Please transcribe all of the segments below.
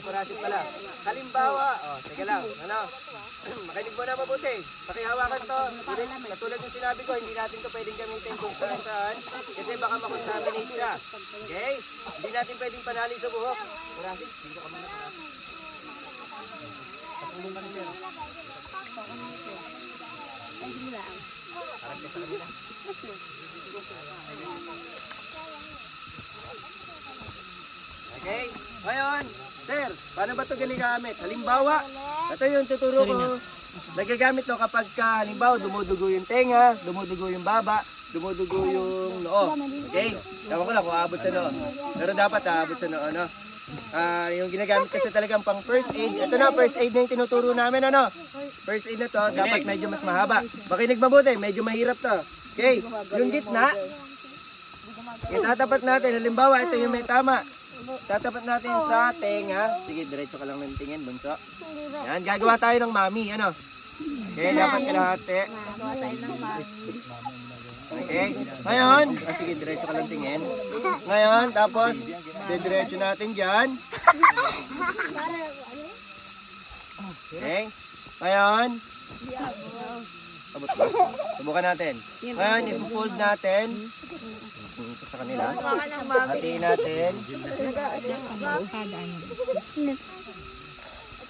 Parasit pala. Halimbawa, teka lang, makinig mo na mabuti. Pakihawakan to. Katulad ng sinabi ko, hindi natin to pwedeng gamitin kung saan kasi baka makontaminate siya. Okay? Hindi natin pwedeng panali sa buhok. Parasit, dito ka muna. Patulong ka na siya. Harap ka sa kanila. Okay? Ngayon, sir, paano ba ito ginagamit? Halimbawa, ito yung tuturo ko. Nagagamit to kapag halimbawa, dumudugo yung tenga, dumudugo yung baba, dumudugo yung noo. Okay? Ewan ko lang kung aabot sa noo. Pero dapat aabot sa noo, no? Yung ginagamit kasi talagang pang first aid. Ito na, first aid na yung tinuturo namin, ano? First aid na to, dapat medyo mas mahaba. Makinig mabuti, medyo mahirap to. Okay? Yung gitna, itatapat natin. Halimbawa, ito yung may tama. Tatapat natin sa tenga. Sige, diretso ka lang ng tingin, bunso. Yan, gagawa tayo ng mami, ano? Okay, dapat kalahati. Gagawa tayo ng mami. Okay, ngayon, sige, diretso ka lang tingin. Ngayon, tapos, diretso natin dyan. Okay, ngayon, subukan natin. Ngayon, i-fold natin. Ito sa kanila. Hatiin natin.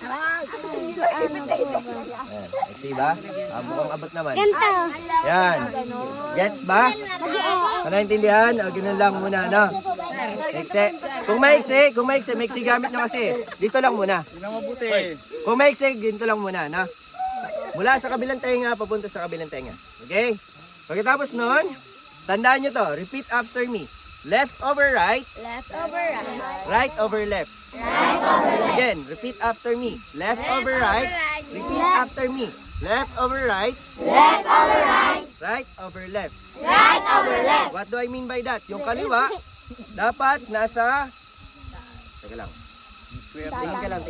Ayan, ba? Mukhang abot naman. Yan. Gets ba? Naintindihan? Ganun lang muna, no? Kung maiksi gamit nyo kasi. Dito lang muna. Kung maiksi, dito lang muna, no? Mula sa kabilang tenga, papunta sa kabilang tenga. Okay? Pagkatapos nun, tandaan nyo to. Repeat after me. Left over right. Left over right. Right over left. Right over left. Again, repeat after me. Left over right. Repeat after me. Left over right. Left over right. Right over left. Right over left. What do I mean by that? Yung kaliwa, dapat nasa... Teka lang. Tingin ka lang.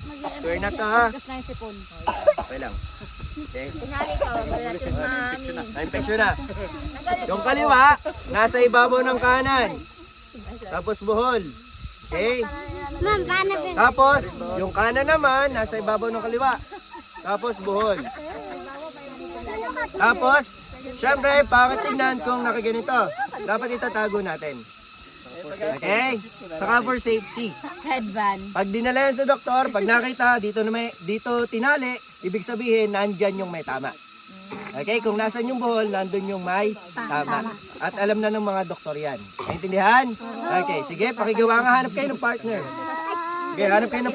Square nut to, ha? Okay lang. Okay. Tinali ko, relative mami. Na-infection na. Yung kaliwa, nasa ibabaw ng kanan. Tapos buhol. Okay? Tapos, yung kanan naman, nasa ibabaw ng kaliwa. Tapos buhol. Tapos, syempre, pangit tingnan kung nakaganito. Dapat itatago natin. Okay? Saka for safety. Headband. Pag dinala yan sa doktor, pag nakita, dito tinali, ibig sabihin, nandyan yung may tama. Okay? Kung nasan yung buhol, nandun yung may tama. At alam na ng mga doktor yan. Naintindihan? Okay, sige, pakigawa nga, hanap kayo ng partner. Okay, hanap kayo ng